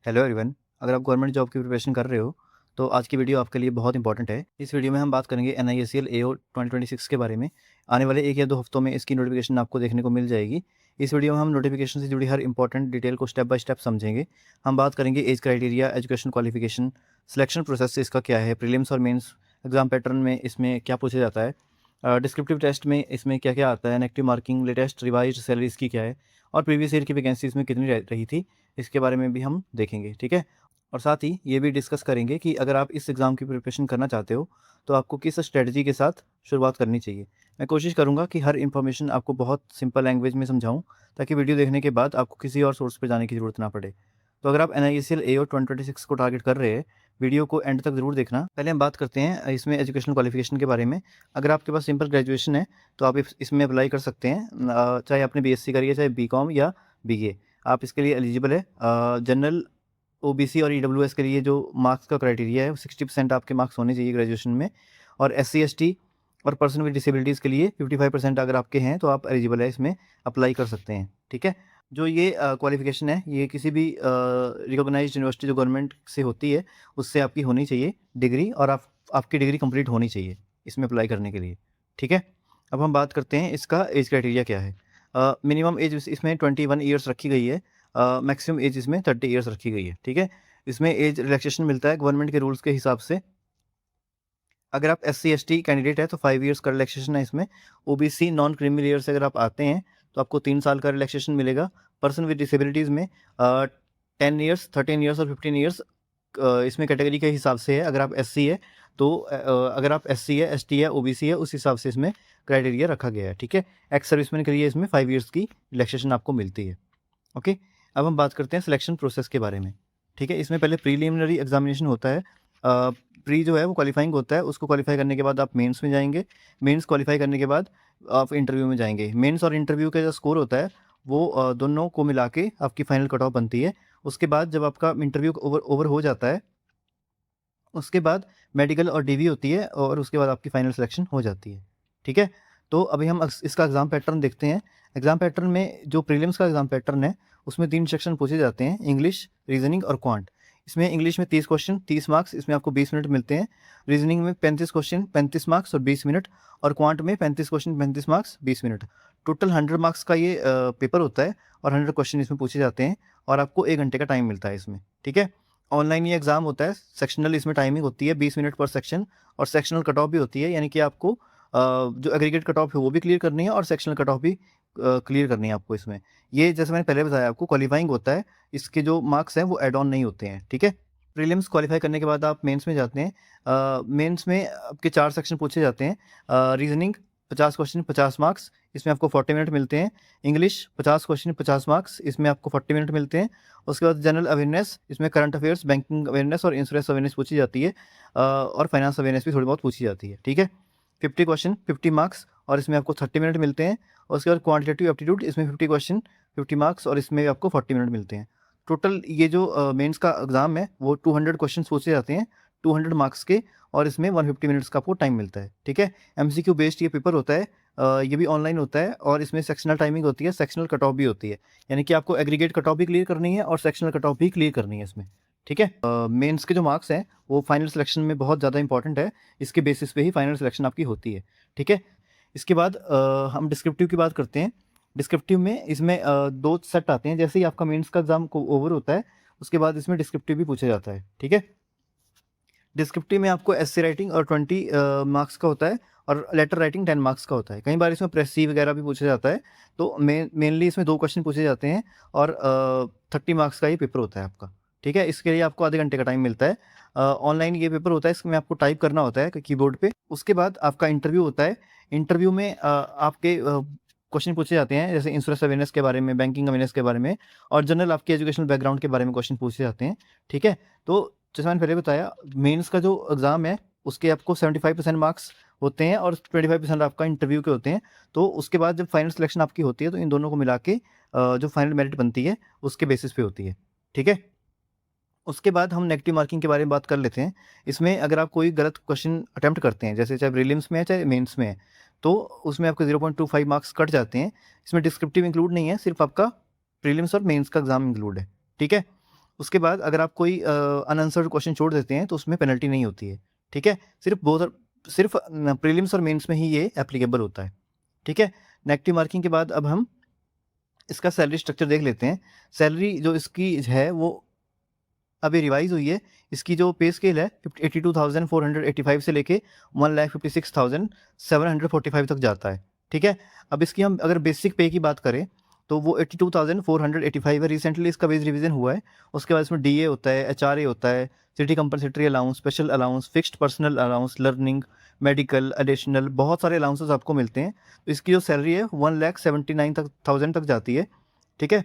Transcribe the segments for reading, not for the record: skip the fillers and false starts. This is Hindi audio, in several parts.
Hello everyone. अगर आप गवर्नमेंट जॉब की प्रिपरेशन कर रहे हो तो आज की वीडियो आपके लिए बहुत इंपॉर्टेंट है। इस वीडियो में हम बात करेंगे NISL AO 2026 के बारे में। आने वाले 1 या 2 हफ्तों में इसकी नोटिफिकेशन आपको देखने को मिल जाएगी। इस वीडियो में हम नोटिफिकेशन से जुड़ी हर इंपॉर्टेंट डिटेल को स्टेप बाय स्टेप समझेंगे। हम बात करेंगे age criteria, education qualification, selection process इसका क्या है, प्रीलिम्स और मेंस एग्जाम पैटर्न में इसमें क्या पूछा जाता है, डिस्क्रिप्टिव टेस्ट में इसमें क्या क्या आता है, negative marking, latest revised salary इसकी क्या है और प्रीवियस ईयर की वैकेंसी इसमें कितनी रही थी, इसके बारे में भी हम देखेंगे। ठीक है। और साथ ही ये भी डिस्कस करेंगे कि अगर आप इस एग्ज़ाम की प्रिपरेशन करना चाहते हो तो आपको किस स्ट्रेटजी के साथ शुरुआत करनी चाहिए। मैं कोशिश करूँगा कि हर इन्फॉर्मेशन आपको बहुत सिंपल लैंग्वेज में समझाऊँ ताकि वीडियो देखने के बाद आपको किसी और सोर्स पे जाने की ज़रूरत ना पड़े। तो अगर आप NISL AO 2026 को टारगेट कर रहे हैं, वीडियो को एंड तक ज़रूर देखना। पहले हम बात करते हैं इसमें एजुकेशनल क्वालिफिकेशन के बारे में। अगर आपके पास सिंपल ग्रेजुएशन है तो आप इसमें अप्लाई कर सकते हैं। चाहे आपने BSc करी है, चाहे BCom या BA, आप इसके लिए एलिजिबल है। जनरल, OBC और EWS के लिए जो मार्क्स का क्राइटेरिया है वो 60% आपके मार्क्स होने चाहिए ग्रेजुएशन में। और SC ST और पर्सन विद डिसेबिलिटीज़ के लिए 55% अगर आपके हैं तो आप एलिजिबल है, इसमें अप्लाई कर सकते हैं। ठीक है। जो ये क्वालिफिकेशन है ये किसी भी रिकॉग्नाइज्ड यूनिवर्सिटी जो गवर्नमेंट से होती है उससे आपकी होनी चाहिए डिग्री, और आपकी डिग्री कंप्लीट होनी चाहिए इसमें अप्लाई करने के लिए। ठीक है। अब हम बात करते हैं इसका एज क्राइटेरिया क्या है। मिनिमम एज इसमें 21 ईयर्स रखी गई है। मैक्सिमम एज इसमें 30 ईयर्स रखी गई है। ठीक है। इसमें एज रिलैक्सेशन मिलता है गवर्नमेंट के रूल्स के हिसाब से। अगर आप SC ST कैंडिडेट है तो 5 ईयर्स का रिलैक्सेशन है इसमें। OBC नॉन क्रीमी लेयर से अगर आप आते हैं तो आपको 3 साल का रिलैक्सेशन मिलेगा। पर्सन विद डिसेबिलिटीज़ में 10 ईयर्स, 13 ईयर्स और 15 ईयर्स इसमें कैटेगरी के हिसाब से है। अगर आप SC है तो अगर आप SC है, ST है, OBC है, उस हिसाब से इसमें क्राइटेरिया रखा गया है। ठीक है। एक्स सर्विसमैन के लिए इसमें 5 ईयर्स की रिलैक्सेशन आपको मिलती है। ओके। अब हम बात करते हैं सिलेक्शन प्रोसेस के बारे में। ठीक है। इसमें पहले प्रीलिमिनरी एग्जामिनेशन होता है। प्री जो है वो क्वालिफाइंग होता है, उसको क्वालिफाई करने के बाद आप मेंस में जाएंगे। मेंस क्वालिफाई करने के बाद आप इंटरव्यू में जाएंगे। मेंस और इंटरव्यू का जो स्कोर होता है वो दोनों को मिला के आपकी फाइनल कट ऑफ बनती है। उसके बाद जब आपका इंटरव्यू ओवर ओवर हो जाता है उसके बाद मेडिकल और DV होती है और उसके बाद आपकी फाइनल सिलेक्शन हो जाती है। ठीक है। तो अभी हम इसका एग्ज़ाम पैटर्न देखते हैं। एग्ज़ाम पैटर्न में जो प्रीलिम्स का एग्ज़ाम पैटर्न है उसमें 3 सेक्शन पूछे जाते हैं, इंग्लिश, रीजनिंग और क्वांट। इसमें इंग्लिश में 30 क्वेश्चन 30 मार्क्स, इसमें आपको 20 मिनट मिलते हैं। रीजनिंग में 35 क्वेश्चन 35 मार्क्स और 20 मिनट। और क्वांट में 35 question 35 marks 20 minute. Total 100 marks का ये पेपर होता है और 100 क्वेश्चन इसमें पूछे जाते हैं और आपको 1 घंटे का टाइम मिलता है इसमें। ठीक है। ऑनलाइन ये एग्ज़ाम होता है। सेक्शनल इसमें टाइमिंग होती है 20 मिनट पर सेक्शन, और सेक्शनल कट ऑफ भी होती है, यानी कि आपको जो एग्रीगेट कट ऑफ है वो भी क्लियर करनी है और सेक्शनल कट ऑफ भी क्लियर करनी है आपको इसमें। ये जैसे मैंने पहले बताया आपको क्वालिफाइंग होता है, इसके जो मार्क्स हैं वो एड ऑन नहीं होते हैं। ठीक है। प्रीलिम्स क्वालिफाई करने के बाद आप मेंस में जाते हैं। मेंस में आपके 4 सेक्शन पूछे जाते हैं। रीजनिंग 50 क्वेश्चन 50 मार्क्स, इसमें आपको 40 मिनट मिलते हैं। इंग्लिश 50 क्वेश्चन 50 मार्क्स, इसमें आपको 40 मिनट मिलते हैं। उसके बाद जनरल अवेयरनेस, इसमें करंट अफेयर्स, बैंकिंग अवेयरनेस और इंश्योरेंस अवेयरनेस पूछी जाती है। और फाइनेंस अवेयरनेस भी थोड़ी बहुत पूछी जाती है। ठीक है। 50 क्वेश्चन 50 मार्क्स और इसमें आपको 30 मिनट मिलते हैं। और उसके बाद क्वांटिटेटिव एप्टीट्यूड, इसमें 50 क्वेश्चन 50 मार्क्स और इसमें आपको 40 मिनट मिलते हैं। टोटल ये जो मेंस का एग्ज़ाम है वो 200 क्वेश्चन पूछे जाते हैं 200 मार्क्स के, और इसमें 150 मिनट्स का आपको टाइम मिलता है। ठीक है। MCQ बेस्ड ये पेपर होता है। ये भी ऑनलाइन होता है और इसमें सेक्शनल टाइमिंग होती है, सेक्शनल कट ऑफ भी होती है, यानी कि आपको एग्रीगेट कट ऑफ भी क्लियर करनी है और सेक्शनल कट ऑफ भी क्लियर करनी है इसमें। ठीक है। मेंस के जो मार्क्स हैं वो फाइनल सिलेक्शन में बहुत ज़्यादा इंपॉर्टेंट है, इसके बेसिस पे ही फाइनल सिलेक्शन आपकी होती है। ठीक है। इसके बाद हम डिस्क्रिप्टिव की बात करते हैं। डिस्क्रिप्टिव में इसमें 2 सेट आते हैं। जैसे ही आपका मेंस का एग्जाम को ओवर होता है उसके बाद इसमें डिस्क्रिप्टिव भी पूछा जाता है। ठीक है। डिस्क्रिप्टिव में आपको एस्से राइटिंग और 20 मार्क्स का होता है और लेटर राइटिंग 10 मार्क्स का होता है। कई बार इसमें प्रेस सी वगैरह भी पूछा जाता है। तो मेनली इसमें 2 क्वेश्चन पूछे जाते हैं और 30 मार्क्स का ये पेपर होता है आपका। ठीक है। इसके लिए आपको आधे घंटे का टाइम मिलता है। ऑनलाइन ये पेपर होता है, इसमें आपको टाइप करना होता है कीबोर्ड पे। उसके बाद आपका इंटरव्यू होता है। इंटरव्यू में आपके क्वेश्चन पूछे जाते हैं, जैसे इंश्योरेंस अवेयरनेस के बारे में, बैंकिंग अवेयरनेस के बारे में और जनरल आपके एजुकेशनल बैकग्राउंड के बारे में क्वेश्चन पूछे जाते हैं। ठीक है। तो जैसे मैंने पहले बताया, मेंस का जो एग्ज़ाम है उसके आपको 75% मार्क्स होते हैं और 25% आपका इंटरव्यू के होते हैं। तो उसके बाद जब फाइनल सिलेक्शन आपकी होती है तो इन दोनों को मिला के जो फाइनल मेरिट बनती है उसके बेसिस पे होती है। ठीक है। उसके बाद हम नेगेटिव मार्किंग के बारे में बात कर लेते हैं। इसमें अगर आप कोई गलत क्वेश्चन अटेम्प्ट करते हैं, जैसे चाहे प्रीलिम्स में है चाहे मेंस में है, तो उसमें आपके 0.25 मार्क्स कट जाते हैं। इसमें डिस्क्रिप्टिव इंक्लूड नहीं है, सिर्फ आपका प्रीलिम्स और मेंस का एग्ज़ाम इंक्लूड है। ठीक है। उसके बाद अगर आप कोई अनआंसर्ड क्वेश्चन छोड़ देते हैं तो उसमें पेनल्टी नहीं होती है, ठीक है? सिर्फ प्रीलिम्स और मेंस में ही ये एप्लीकेबल होता है, ठीक है? नेगेटिव मार्किंग के बाद अब हम इसका सैलरी स्ट्रक्चर देख लेते हैं। सैलरी जो इसकी है वो अभी रिवाइज़ हुई है। इसकी जो पे स्केल है 82,485 से लेके 1,56,745 तक जाता है, ठीक है? अब इसकी हम अगर बेसिक पे की बात करें तो वो 82,485 है। रिसेंटली इसका वेज रिवीजन हुआ है। उसके बाद इसमें डीए होता है, एचआरए होता है, city compensatory allowance, special allowance, fixed personal allowance, learning, medical, additional, बहुत सारे अलाउंसेस आपको मिलते हैं। तो इसकी जो सैलरी है 1,79,000 तक जाती है, ठीक है?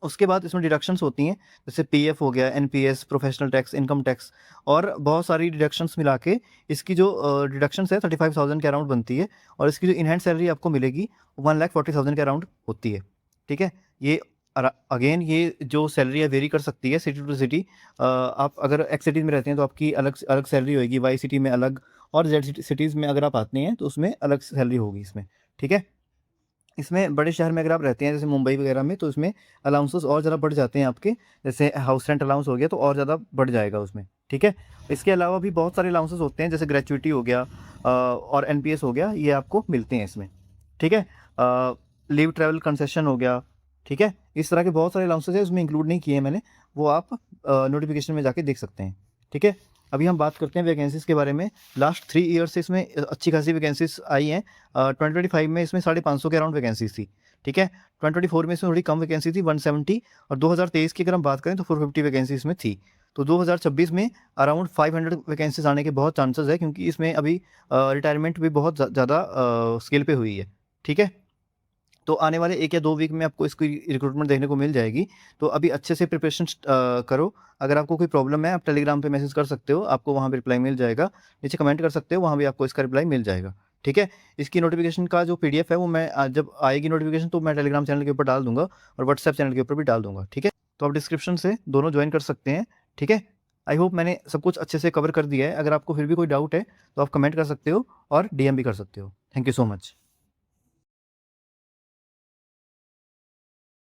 उसके बाद इसमें डिडक्शंस होती हैं, जैसे पीएफ हो गया, NPS, professional tax, income tax और बहुत सारी डिडक्शंस मिला के इसकी जो डिडक्शंस है 35,000 के अराउंड बनती है और इसकी जो इन हैंड सैलरी आपको मिलेगी 1,40,000 के अराउंड होती है, ठीक है? ये अगेन ये जो सैलरी है वेरी कर सकती है सिटी टू सिटी। आप अगर एक्स सिटीज़ में रहते हैं तो आपकी अलग अलग सैलरी होगी, वाई सिटी में अलग और जेड सिटीज़ में अगर आप आते हैं तो उसमें अलग सैलरी होगी इसमें, ठीक है? इसमें बड़े शहर में अगर आप रहते हैं जैसे मुंबई वगैरह में तो इसमें अलाउंसेस और ज़्यादा बढ़ जाते हैं आपके, जैसे हाउस रेंट अलाउंस हो गया तो और ज़्यादा बढ़ जाएगा उसमें, ठीक है? इसके अलावा भी बहुत सारे अलाउंसेस होते हैं जैसे ग्रेच्युइटी हो गया और एनपीएस हो गया, ये आपको मिलते हैं इसमें, ठीक है? लीव ट्रैवल कंसेशन हो गया, ठीक है? इस तरह के बहुत सारे अलाउंसेस हैं, उसमें इंक्लूड नहीं किए हैं मैंने, वो आप नोटिफिकेशन में जाके देख सकते हैं, ठीक है? अभी हम बात करते हैं वैकेंसीज़ के बारे में। लास्ट 3 ईयर से इसमें अच्छी खासी वैकेंसीज़ आई हैं। 2025 में इसमें 550 के अराउंड वैकेंसीज़ थी, ठीक है? 2024 में इसमें थोड़ी कम वैकेंसी थी 170 और 2023 की अगर हम बात करें तो 450 वैकेंसी इसमें थी। तो 2026 में अराउंड 500 वैकेंसीज़ आने के बहुत चांसेस है क्योंकि इसमें अभी रिटायरमेंट भी बहुत ज़्यादा स्केल पे हुई है, ठीक है? तो आने वाले 1 या 2 वीक में आपको इसकी रिक्रूटमेंट देखने को मिल जाएगी। तो अभी अच्छे से प्रिपरेशन करो। अगर आपको कोई प्रॉब्लम है आप टेलीग्राम पे मैसेज कर सकते हो, आपको वहाँ पे रिप्लाई मिल जाएगा। नीचे कमेंट कर सकते हो, वहाँ भी आपको इसका रिप्लाई मिल जाएगा, ठीक है? इसकी नोटिफ़िकेशन का जो पीडीएफ है वो मैं जब आएगी नोटिफ़िकेशन तो मैं टेलीग्राम चैनल के ऊपर डाल दूँगा और व्हाट्सएप चैनल के ऊपर भी डाल दूँगा, ठीक है? तो आप डिस्क्रिप्शन से दोनों जॉइन कर सकते हैं, ठीक है? आई होप मैंने सब कुछ अच्छे से कवर कर दिया है। अगर आपको फिर भी कोई डाउट है तो आप कमेंट कर सकते हो और डीएम भी कर सकते हो। Thank you so much.